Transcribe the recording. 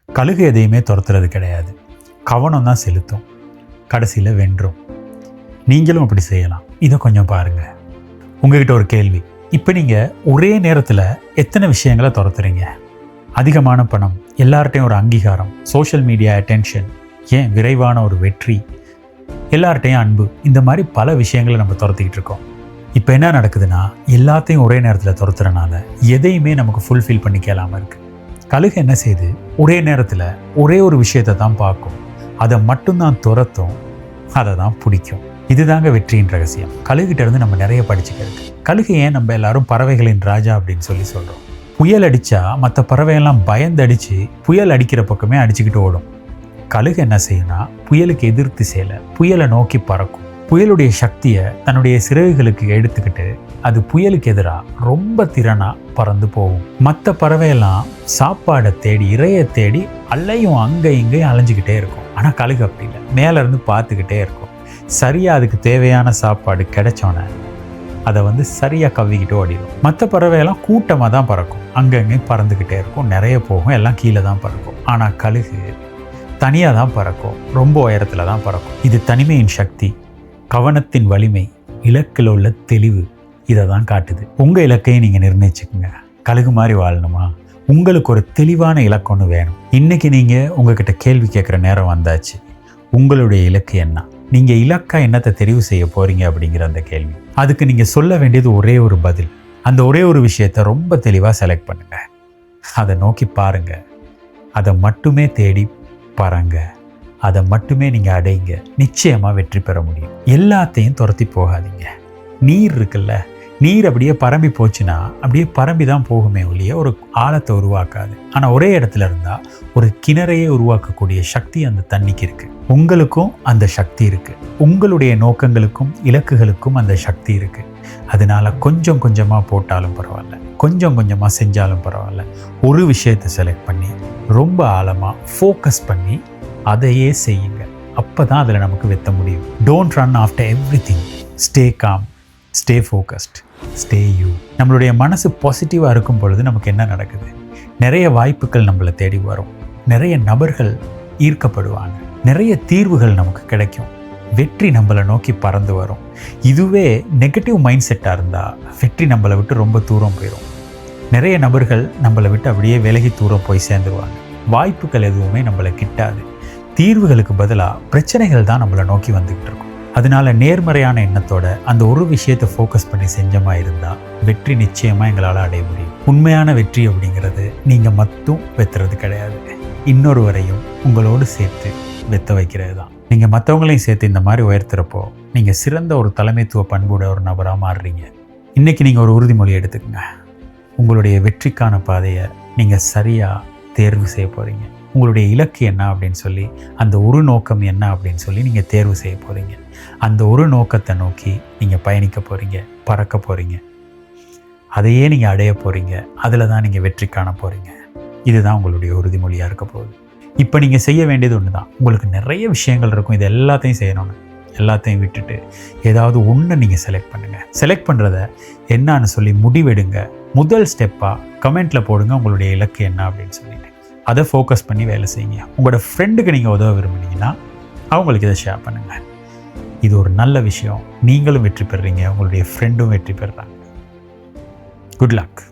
கழுகு எதையுமே துரத்துறது கிடையாது, கவனம் தான் செலுத்தும், கடைசியில் வென்றும். நீங்களும் அப்படி செய்யலாம். இதை கொஞ்சம் பாருங்கள். உங்ககிட்ட ஒரு கேள்வி. இப்போ நீங்கள் ஒரே நேரத்தில் எத்தனை விஷயங்களை துரத்துறீங்க? அதிகமான பணம், எல்லார்ட்டையும் ஒரு அங்கீகாரம், சோஷியல் மீடியா அட்டென்ஷன், ஏன் விரைவான ஒரு வெற்றி, எல்லார்ட்டையும் அன்பு, இந்த மாதிரி பல விஷயங்களை நம்ம துரத்திக்கிட்டு இருக்கோம். இப்போ என்ன நடக்குதுன்னா, எல்லாத்தையும் ஒரே நேரத்தில் துரத்துறனால எதையுமே நமக்கு ஃபுல்ஃபில் பண்ணிக்கலாமல் இருக்குது. கழுகு என்ன செய்யுது? ஒரே நேரத்தில் ஒரே ஒரு விஷயத்தை தான் பார்க்கும், அதை மட்டும்தான் துரத்தும், அதை தான் பிடிக்கும். இதுதாங்க வெற்றியின் ரகசியம். கழுகிட்ட இருந்து நம்ம நிறைய படிச்சுக்கிறது. கழுகு ஏன் நம்ம எல்லாரும் பறவைகளின் ராஜா அப்படின்னு சொல்கிறோம்? புயல் அடித்தா மற்ற பறவையெல்லாம் பயந்தடித்து புயல் அடிக்கிற பக்கமே அடிச்சுக்கிட்டு ஓடும். கழுகு என்ன செய்யும்னா, புயலுக்கு எதிர் திசையில் புயலை நோக்கி பறக்கும். புயலுடைய சக்தியை தன்னுடைய சிறகுகளுக்கு எடுத்துக்கிட்டு அது புயலுக்கு எதிராக ரொம்ப திறனாக பறந்து போகும். மற்ற பறவையெல்லாம் சாப்பாடை தேடி, இறையை தேடி அலையும், அங்கே இங்கேயும் அலைஞ்சிக்கிட்டே இருக்கும். ஆனால் கழுகு அப்படி இல்லை, மேலேருந்து பார்த்துக்கிட்டே இருக்கும். சரியாக அதுக்கு தேவையான சாப்பாடு கிடைச்சோன்னே அதை சரியாக கவ்விக்கிட்டு ஓடிடும். மற்ற பறவையெல்லாம் கூட்டமாக தான் பறக்கும், அங்கங்கேயும் பறந்துக்கிட்டே இருக்கும், நிறைய போகும், எல்லாம் கீழே தான் பறக்கும். ஆனால் கழுகு தனியாக தான் பறக்கும், ரொம்ப உயரத்தில் தான் பறக்கும். இது தனிமையின் சக்தி, கவனத்தின் வலிமை, இலக்கில் உள்ள தெளிவு, இதை தான் காட்டுது. உங்கள் இலக்கையும் நீங்கள் நிர்ணயிச்சுக்குங்க. கழுகு மாதிரி வாழணுமா? உங்களுக்கு ஒரு தெளிவான இலக்கு ஒன்று வேணும். இன்றைக்கி நீங்கள் உங்ககிட்ட கேள்வி கேட்குற நேரம் வந்தாச்சு. உங்களுடைய இலக்கு என்ன? நீங்கள் இலக்கா என்னத்தை தெரிவு செய்ய போகிறீங்க அப்படிங்கிற அந்த கேள்வி. அதுக்கு நீங்கள் சொல்ல வேண்டியது ஒரே ஒரு பதில். அந்த ஒரே ஒரு விஷயத்தை ரொம்ப தெளிவாக செலக்ட் பண்ணுங்கள். அதை நோக்கி பாருங்கள், அதை மட்டுமே தேடி பறங்க, அதை மட்டுமே நீங்கள் அடைங்க. நிச்சயமாக வெற்றி பெற முடியும். எல்லாத்தையும் துரத்தி போகாதீங்க. நீர் இருக்குல்ல, நீர் அப்படியே பரம்பி போச்சுன்னா அப்படியே பரம்பி தான் போகுமே ஒழிய ஒரு ஆழத்தை உருவாக்காது. ஆனால் ஒரே இடத்துல இருந்தால் ஒரு கிணறையே உருவாக்கக்கூடிய சக்தி அந்த தண்ணிக்கு இருக்குது. உங்களுக்கும் அந்த சக்தி இருக்குது. உங்களுடைய நோக்கங்களுக்கும் இலக்குகளுக்கும் அந்த சக்தி இருக்குது. அதனால கொஞ்சம் கொஞ்சமாக போட்டாலும் பரவாயில்ல, கொஞ்சம் கொஞ்சமாக செஞ்சாலும் பரவாயில்ல, ஒரு விஷயத்தை செலக்ட் பண்ணி ரொம்ப ஆழமாக ஃபோக்கஸ் பண்ணி அதையே செய்யுங்க. அப்போ தான் அதில் நமக்கு வெத்த முடியும். Don't run after every thing. Stay com, stay focused, stay you. நம்மளுடைய மனசு பாசிட்டிவாக இருக்கும் பொழுது நமக்கு என்ன நடக்குது? நிறைய வாய்ப்புகள் நம்மளை தேடி வரும், நிறைய நபர்கள் ஈர்க்கப்படுவாங்க, நிறைய தீர்வுகள் நமக்கு கிடைக்கும், வெற்றி நம்மளை நோக்கி பறந்து வரும். இதுவே நெகட்டிவ் மைண்ட் செட்டாக இருந்தால் வெற்றி நம்மளை விட்டு ரொம்ப தூரம் போயிடும். நிறைய நபர்கள் நம்மளை விட்டு அப்படியே விலகி தூரம் போய் சேர்ந்துருவாங்க. வாய்ப்புகள் எதுவுமே நம்மளை கிட்டாது. தீர்வுகளுக்கு பதிலாக பிரச்சனைகள் தான் நம்மளை நோக்கி வந்துக்கிட்டு இருக்கும். அதனால நேர்மறையான எண்ணத்தோட அந்த ஒரு விஷயத்தை ஃபோக்கஸ் பண்ணி செஞ்சமாக இருந்தால் வெற்றி நிச்சயமாக எங்களால் அடைய முடியும். உண்மையான வெற்றி அப்படிங்கிறது நீங்கள் மட்டும் வெத்துறது கிடையாது, இன்னொருவரையும் உங்களோடு சேர்த்து வெத்த வைக்கிறது தான். நீங்கள் மற்றவங்களையும் சேர்த்து இந்த மாதிரி உயர்த்துறப்போ நீங்கள் சிறந்த ஒரு தலைமைத்துவ பண்புடைய ஒரு நபராக மாறுறீங்க. இன்றைக்கி நீங்கள் ஒரு உறுதிமொழி எடுத்துக்கங்க. உங்களுடைய வெற்றிக்கான பாதையை நீங்கள் சரியாக தேர்வு செய்ய போகிறீங்க. உங்களுடைய இலக்கு என்ன அப்படின்னு சொல்லி, அந்த ஒரு நோக்கம் என்ன அப்படின்னு சொல்லி நீங்கள் தேர்வு செய்ய போகிறீங்க. அந்த ஒரு நோக்கத்தை நோக்கி நீங்கள் பயணிக்க போகிறீங்க, பறக்க போகிறீங்க, அதையே நீங்கள் அடைய போகிறீங்க. அதில் தான் நீங்கள் வெற்றி காண போகிறீங்க. இதுதான் உங்களுடைய உறுதிமொழியாக இருக்க போகுது. இப்போ நீங்கள் செய்ய வேண்டியது ஒன்று தான். உங்களுக்கு நிறைய விஷயங்கள் இருக்கும், இது எல்லாத்தையும் செய்யணும்னு. எல்லாத்தையும் விட்டுட்டு ஏதாவது ஒன்று நீங்கள் செலக்ட் பண்ணுங்கள். செலக்ட் பண்ணுறத என்னான்னு சொல்லி முடிவெடுங்க. முதல் ஸ்டெப்பாக கமெண்ட்டில் போடுங்க உங்களுடைய இலக்கு என்ன அப்படின்னு சொல்லிட்டு. அதை ஃபோக்கஸ் பண்ணி வேலை செய்யுங்க. உங்களோட ஃப்ரெண்டுக்கு நீங்கள் உதவ விரும்புனீங்கன்னா அவங்களுக்கு இதை ஷேர் பண்ணுங்கள். இது ஒரு நல்ல விஷயம். நீங்களும் வெற்றி பெறுறீங்க, உங்களுடைய ஃப்ரெண்டும் வெற்றி பெறுறாங்க. Good luck.